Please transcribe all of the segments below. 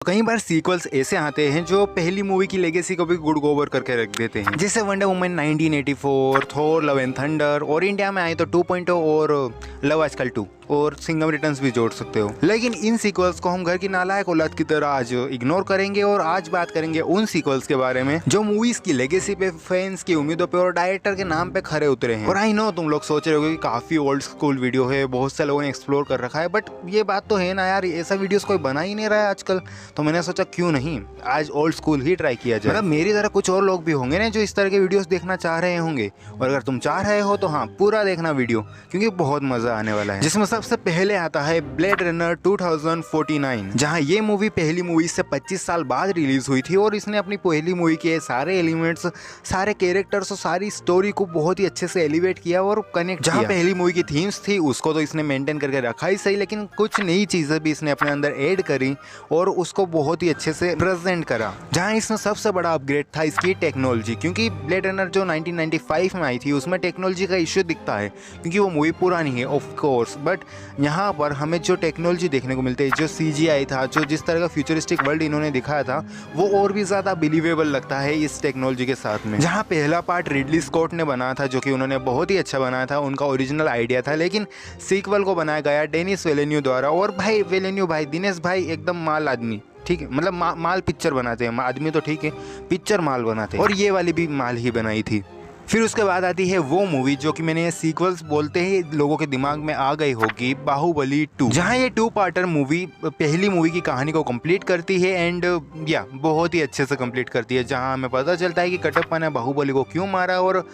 कई बार सीक्वल्स ऐसे आते हैं जो पहली मूवी की लेगेसी को भी गुड गोबर करके रख देते हैं, जैसे wonder woman 1984, Thor love and thunder, और इंडिया में आए तो 2.0 और लव आजकल 2 और सिंघम रिटर्न्स भी जोड़ सकते हो। लेकिन इन सीक्वल्स को हम घर की नालायक औलाद की तरह आज इग्नोर करेंगे और आज बात करेंगे उन सीक्वल्स के बारे में जो मूवीज की लेगेसी पे, फैंस की उम्मीदों पे और डायरेक्टर के नाम पे खरे उतरे हैं। और आई नो तुम लोग सोच रहे होगे कि काफी ओल्ड स्कूल वीडियो है, बहुत से लोगों ने एक्सप्लोर कर रखा है, बट ये बात तो है ना यार, ऐसा वीडियोस कोई बना ही नहीं रहा है आजकल, तो मैंने सोचा क्यों नहीं आज ओल्ड स्कूल ही ट्राई किया जाए। मतलब मेरी तरह कुछ और लोग भी होंगे ना जो इस तरह के वीडियोस देखना चाह रहे होंगे, और अगर तुम चाह रहे हो तो हाँ पूरा देखना वीडियो, क्योंकि बहुत मजा आने वाला है। जिसमें सबसे पहले आता है ब्लेड रनर 2049, जहां ये मूवी पहली मूवी से 25 साल बाद रिलीज हुई थी और इसने अपनी पहली मूवी के सारे एलिमेंट्स, सारे कैरेक्टर्स और सारी स्टोरी को बहुत ही अच्छे से एलिवेट किया और कनेक्ट किया। जहां पहली मूवी की थीम्स थी उसको तो इसने मेंटेन करके रखा ही सही, लेकिन कुछ नई चीजें भी इसने अपने अंदर ऐड करी और उसको बहुत ही अच्छे से प्रेजेंट करा। जहां इसमें सबसे बड़ा अपग्रेड था इसकी टेक्नोलॉजी, क्योंकि ब्लेड रनर जो 1995 में आई थी उसमें टेक्नोलॉजी का इश्यू दिखता है क्योंकि वो मूवी पुरानी है ऑफ कोर्स, बट यहाँ पर हमें जो टेक्नोलॉजी देखने को मिलती है, जो CGI था, जो जिस तरह का फ्यूचरिस्टिक वर्ल्ड इन्होंने दिखाया था, वो और भी ज़्यादा बिलीवेबल लगता है इस टेक्नोलॉजी के साथ में। जहाँ पहला पार्ट रिडली स्कॉट ने बनाया था, जो कि उन्होंने बहुत ही अच्छा बनाया था, उनका ओरिजिनल आइडिया था, लेकिन सीक्वल को बनाया गया डेनिस विलेन्यू द्वारा। और भाई विलेन्यू भाई, दिनेश भाई एकदम माल आदमी, ठीक है, मतलब माल पिक्चर बनाते हैं, आदमी तो ठीक है, पिक्चर माल बनाते हैं, और ये वाली भी माल ही बनाई थी। फिर उसके बाद आती है वो मूवी जो कि मैंने सीक्वल्स बोलते ही लोगों के दिमाग में आ गई होगी, बाहुबली 2, जहां ये 2 पार्टर मूवी पहली मूवी की कहानी को कंप्लीट करती है एंड या बहुत ही अच्छे से कंप्लीट करती है, जहां हमें पता चलता है कि कटप्पा ने बाहुबली को क्यों मारा और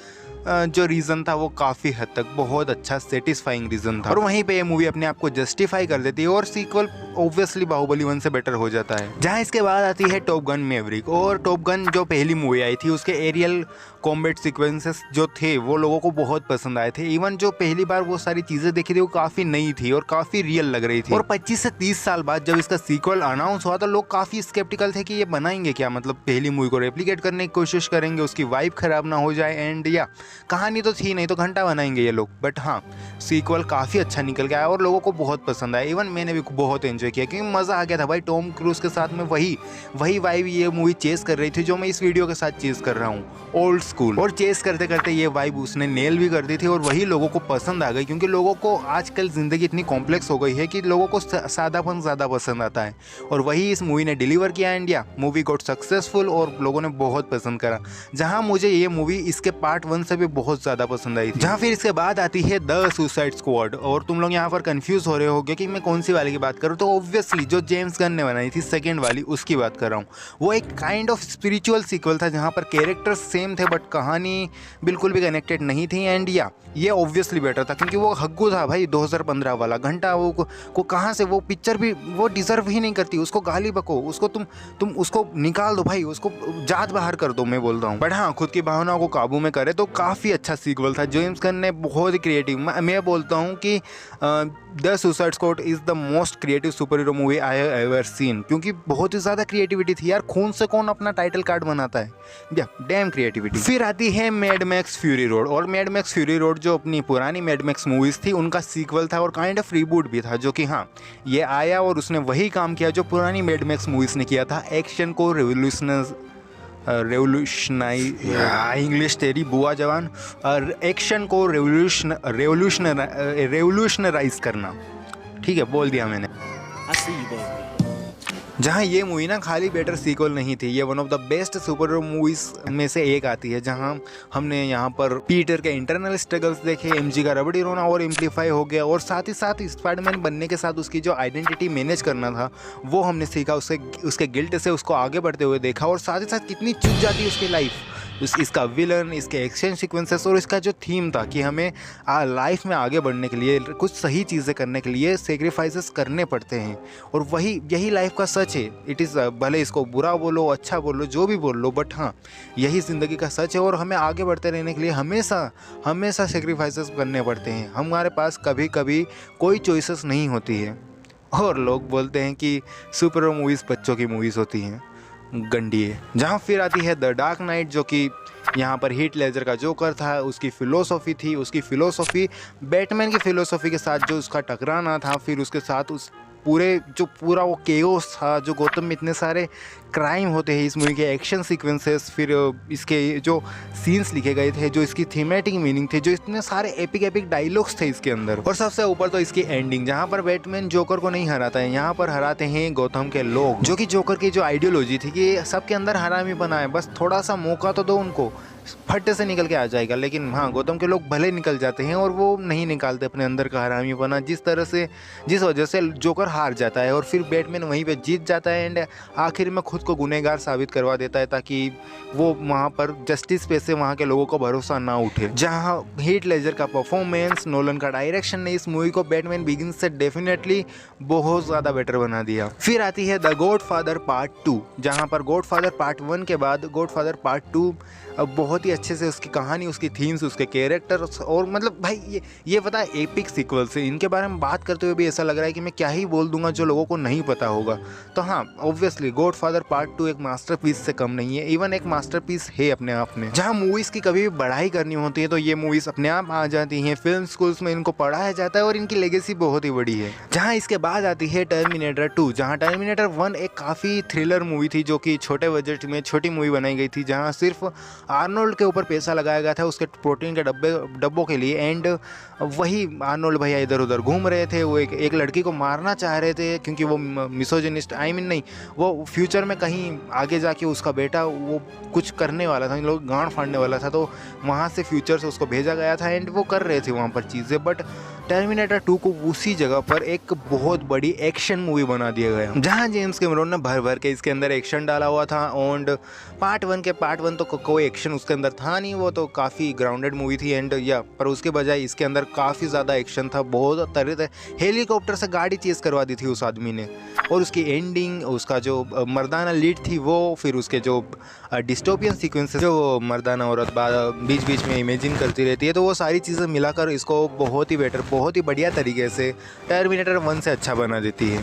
जो रीज़न था वो काफ़ी हद तक बहुत अच्छा सेटिस्फाइंग रीज़न था, और वहीं पे ये मूवी अपने आप को जस्टिफाई कर देती है और सीक्वल ऑब्वियसली बाहुबली 1 से बेटर हो जाता है। जहाँ इसके बाद आती है टॉप गन मैवरिक, और टॉप गन जो पहली मूवी आई थी उसके एरियल कॉम्बैट सीक्वेंसेस जो थे वो लोगों को बहुत पसंद आए थे। इवन जो पहली बार वो सारी चीज़ें देखी थी वो काफ़ी नई थी और काफ़ी रियल लग रही थी। और 25 से 30 साल बाद जब इसका सीक्वल अनाउंस हुआ तो लोग काफ़ी स्केप्टिकल थे कि ये बनाएंगे क्या, मतलब पहली मूवी को रेप्लिकेट करने की कोशिश करेंगे, उसकी वाइब खराब ना हो जाए, एंड या कहानी तो थी नहीं तो घंटा बनाएंगे ये लोग, बट हाँ सीक्वल काफ़ी अच्छा निकल के आया और लोगों को बहुत पसंद आया। इवन मैंने भी बहुत एंजॉय किया क्योंकि मज़ा आ गया था भाई, टॉम क्रूज के साथ में वही वाइब ये मूवी चेस कर रही थी जो मैं इस वीडियो के साथ चेस कर रहा हूँ, ओल्ड स्कूल। और चेस करते करते ये वाइब उसने नेल भी कर दी थी और वही लोगों को पसंद आ गई, क्योंकि लोगों को आजकल ज़िंदगी इतनी कॉम्प्लेक्स हो गई है कि लोगों को सादापन ज़्यादा पसंद आता है, और वही इस मूवी ने डिलीवर किया। इंडिया मूवी गॉट सक्सेसफुल और लोगों ने बहुत पसंद करा, जहाँ मुझे ये मूवी इसके पार्ट 1 से भी बहुत ज़्यादा पसंद आई थी। जहाँ फिर इसके बाद आती है द सुसाइड स्क्वाड, और तुम लोग यहाँ पर कंफ्यूज हो रहे होगे कि मैं कौन सी वाली की बात करूँ, तो ऑब्वियसली जो जेम्स गन ने बनाई थी सेकेंड वाली उसकी बात कर रहा हूँ। वो एक काइंड ऑफ स्पिरिचुअल सीक्वल था जहाँ पर कैरेक्टर्स सेम थे बट कहानी बिल्कुल भी कनेक्टेड नहीं थी, एंड या ये ऑब्वियसली बेटर था क्योंकि वो हग्गू था भाई 2015 वाला घंटा, वो को कहाँ से वो पिक्चर भी वो डिजर्व ही नहीं करती, उसको गाली बको, उसको तुम उसको निकाल दो भाई, उसको जात बाहर कर दो, मैं बोलता हूँ। बट हाँ खुद की भावनाओं को काबू में करे तो काफ़ी अच्छा सीक्वल था। जेम्स गन ने बहुत ही क्रिएटिव, मैं बोलता हूँ कि the suicide squad is the most creative super hero movie I have ever seen, क्योंकि बहुत ही ज़्यादा क्रिएटिविटी थी यार, खून से कौन अपना टाइटल कार्ड बनाता है, या डैम क्रिएटिविटी। फिर आती है मैड मैक्स फ्यूरी रोड, और मैड मैक्स फ्यूरी रोड जो अपनी पुरानी मैड मैक्स मूवीज़ थी उनका सीक्वल था और काइंड ऑफ रीबूट भी था, जो कि हाँ ये आया और उसने वही काम किया जो पुरानी मैड मैक्स मूवीज़ ने किया था, एक्शन को इंग्लिश तेरी बुआ जवान, एक्शन को रेवोल्यूशनराइज करना, ठीक है बोल दिया मैंने। जहाँ ये मूवी ना खाली बेटर सीक्वल नहीं थी, ये one of the best super hero movies में से एक आती है, जहाँ हमने यहाँ पर पीटर के इंटरनल स्ट्रगल्स देखे, MG का रबड़ी रोना और एम्पलीफाई हो गया, और साथ ही साथ स्पाइडरमैन बनने के साथ उसकी जो आइडेंटिटी मैनेज करना था वो हमने सीखा, उसके गिल्ट से उसको आगे बढ़ते हुए देखा, और साथ ही साथ कितनी चुप जाती है उसकी लाइफ, इसका विलन, इसके एक्शन सीक्वेंसेस और इसका जो थीम था कि हमें लाइफ में आगे बढ़ने के लिए कुछ सही चीज़ें करने के लिए सेक्रीफाइसेस करने पड़ते हैं, और यही लाइफ का सच है। इट इज़ भले इसको बुरा बोलो अच्छा बोलो जो भी बोल लो, बट हाँ यही ज़िंदगी का सच है, और हमें आगे बढ़ते रहने के लिए हमेशा सेक्रीफाइसेस करने पड़ते हैं। हमारे पास कभी कभी कोई चॉइसेस नहीं होती है, और लोग बोलते हैं कि सुपर हीरो मूवीज़ बच्चों की मूवीज़ होती हैं, गंडी है। जहाँ फिर आती है द डार्क नाइट, जो कि यहाँ पर हीथ लेजर का जोकर था, उसकी फ़िलोसॉफ़ी थी, उसकी फ़िलोसॉफ़ी बैटमैन की फ़िलोसॉफ़ी के साथ जो उसका टकराना था, फिर उसके साथ पूरा वो केओस था, जो गौतम में इतने सारे क्राइम होते हैं, इस मूवी के एक्शन सीक्वेंसेस, फिर इसके जो सीन्स लिखे गए थे, जो इसकी थीमेटिक मीनिंग थे, जो इतने सारे एपिक डायलॉग्स थे इसके अंदर, और सबसे ऊपर तो इसकी एंडिंग, जहाँ पर बैटमैन जोकर को नहीं हराता है, यहाँ पर हराते हैं गौतम के लोग, जो कि जोकर की जो आइडियोलॉजी थी कि सबके अंदर हरामी बना है, बस थोड़ा सा मौका तो दो उनको, फट्टे से निकल के आ जाएगा। लेकिन हाँ, गौतम के लोग भले निकल जाते हैं और वो नहीं निकालते अपने अंदर का हरामी बना, जिस वजह से जोकर हार जाता है और फिर बैटमैन वहीं पे जीत जाता है एंड आखिर में खुद को गुनहगार साबित करवा देता है, ताकि वो वहाँ पर जस्टिस पे से वहाँ के लोगों को भरोसा ना उठे। जहाँ हीथ लेजर का परफॉर्मेंस, नोलन का डायरेक्शन ने इस मूवी को बैटमैन बिगिंस से डेफिनेटली बहुत ज़्यादा बेटर बना दिया। फिर आती है द गॉडफादर पार्ट 2, जहाँ पर गॉडफादर पार्ट 1 के बाद गॉडफादर पार्ट 2 बहुत ही अच्छे से उसकी कहानी, उसकी थीम्स, उसके कैरेक्टर्स, और मतलब भाई ये पता है एपिक सीक्वल्स है, इनके बारे में बात करते हुए भी ऐसा लग रहा है कि मैं क्या ही बोल दूंगा जो लोगों को नहीं पता होगा। तो हाँ, ऑब्वियसली गॉडफादर पार्ट 2 एक मास्टरपीस से कम नहीं है, इवन एक मास्टरपीस है अपने आप में। जहाँ मूवीज़ की कभी भी बढ़ाई करनी होती है तो ये मूवीज़ अपने आप आ जाती हैं, फिल्म स्कूल्स में इनको पढ़ाया जाता है और इनकी लेगेसी बहुत ही बड़ी है। जहाँ इसके बाद आती है टर्मिनेटर 2, जहाँ टर्मिनेटर 1 एक काफ़ी थ्रिलर मूवी थी, जो कि छोटे बजट में छोटी मूवी बनाई गई थी, जहाँ सिर्फ आर्नोल्ड के ऊपर पैसा लगाया गया था उसके प्रोटीन के डब्बों के लिए, एंड वही आर्नोल्ड भैया इधर उधर घूम रहे थे, वो एक लड़की को मारना चाह रहे थे क्योंकि वो मिसोजिनिस्ट, नहीं, वो फ्यूचर में कहीं आगे जाके उसका बेटा वो कुछ करने वाला था, इन लोग गांड फाड़ने वाला था, तो वहाँ से फ्यूचर से उसको भेजा गया था एंड वो कर रहे थे वहाँ पर चीज़ें। बट टर्मिनेटर 2 को उसी जगह पर एक बहुत बड़ी एक्शन मूवी बना दिया गया, जहाँ जेम्स कैमरून ने भर के इसके अंदर एक्शन डाला हुआ था। एंड पार्ट 1 तो कोई एक्शन उसके अंदर था नहीं, वो तो काफ़ी ग्राउंडेड मूवी थी एंड पर उसके बजाय इसके अंदर काफ़ी ज़्यादा एक्शन था, बहुत तरह हेलीकॉप्टर से गाड़ी चेस करवा दी थी उस आदमी ने, और उसकी एंडिंग, उसका जो मर्दाना लीड थी वो, फिर उसके जो डिस्टोपियन सीक्वेंसेस जो मर्दाना औरत बीच बीच में इमेजिन करती रहती है, तो वो सारी चीज़ें मिलाकर इसको बहुत ही बेटर, बहुत ही बढ़िया तरीके से टर्मिनेटर 1 से अच्छा बना देती है।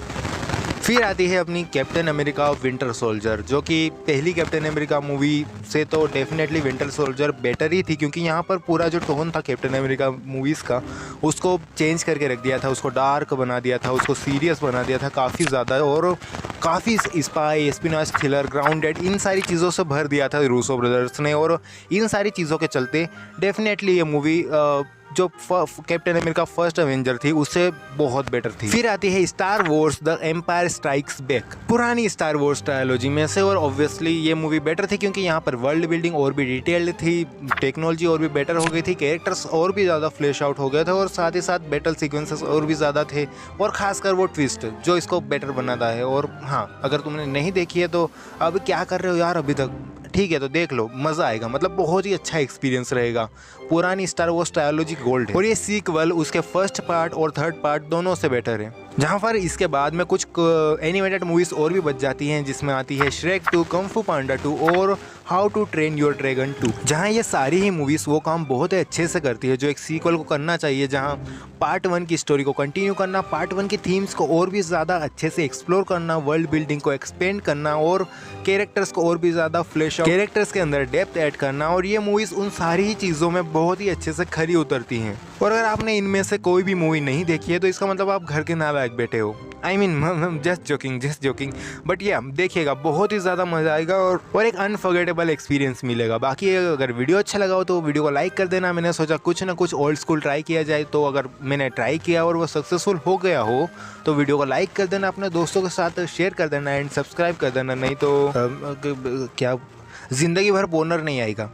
फिर आती है अपनी कैप्टन अमेरिका विंटर सोल्जर, जो कि पहली कैप्टन अमेरिका मूवी से तो डेफिनेटली विंटर सोल्जर बेटर ही थी, क्योंकि यहाँ पर पूरा जो टोन था कैप्टन अमेरिका मूवीज़ का उसको चेंज करके रख दिया था, उसको डार्क बना दिया था, उसको सीरियस बना दिया था काफ़ी ज़्यादा, और काफ़ी स्पाई, एस्पिनाज, थ्रिलर, ग्राउंडेड, इन सारी चीज़ों से भर दिया था रूसो ब्रदर्स ने, और इन सारी चीज़ों के चलते डेफिनेटली ये मूवी जो कैप्टन अमेरिका फर्स्ट एवेंजर थी उससे बहुत बेटर थी। फिर आती है Star Wars the Empire Strikes Back, पुरानी स्टार वॉर्स ट्रायोलॉजी में से, और ऑब्वियसली ये मूवी बेटर थी क्योंकि यहाँ पर वर्ल्ड बिल्डिंग और भी डिटेल्ड थी, टेक्नोलॉजी और भी बेटर हो गई थी, कैरेक्टर्स और भी ज़्यादा फ्लैश आउट हो गए थे, और साथ ही साथ बैटल सीक्वेंसेस और भी ज़्यादा थे, और खासकर वो ट्विस्ट जो इसको बेटर बनाता है। और हाँ, अगर तुमने नहीं देखी है तो अब क्या कर रहे हो यार अभी तक, ठीक है तो देख लो, मज़ा आएगा, मतलब बहुत ही अच्छा एक्सपीरियंस रहेगा। पुरानी स्टार वॉर्स ट्रायोलॉजी गोल्ड है, और ये सीक्वल उसके फर्स्ट पार्ट और थर्ड पार्ट दोनों से बेटर है। जहाँ पर इसके बाद में कुछ एनिमेटेड मूवीज़ और भी बच जाती हैं, जिसमें आती है श्रेक 2, कung fu पांडा 2 और How to Train Your Dragon 2, जहाँ ये सारी ही मूवीज़ वो काम बहुत ही अच्छे से करती है जो एक सीक्वल को करना चाहिए, जहाँ पार्ट 1 की स्टोरी को कंटिन्यू करना, पार्ट 1 की थीम्स को और भी ज़्यादा अच्छे से एक्सप्लोर करना, वर्ल्ड बिल्डिंग को एक्सपेंड करना, और कैरेक्टर्स को और भी ज़्यादा फ्लैश आउट, कैरेक्टर्स के अंदर डेप्थ ऐड करना, और ये मूवीज़ उन सारी ही चीज़ों में बहुत ही अच्छे से खरी उतरती हैं। और अगर आपने इनमें से कोई भी मूवी नहीं देखी है तो इसका मतलब आप घर के नालायक बैठे हो, I mean just joking, but ये देखिएगा, बहुत ही ज़्यादा मज़ा आएगा और एक अनफॉरगेटेबल एक्सपीरियंस मिलेगा। बाकी अगर वीडियो अच्छा लगा हो तो वीडियो को लाइक कर देना। मैंने सोचा कुछ ना कुछ ओल्ड स्कूल ट्राई किया जाए, तो अगर मैंने ट्राई किया और वो सक्सेसफुल हो गया हो तो वीडियो को लाइक कर देना, अपने दोस्तों के साथ शेयर कर देना एंड सब्सक्राइब कर देना, नहीं तो क्या ज़िंदगी भर बोनर नहीं आएगा।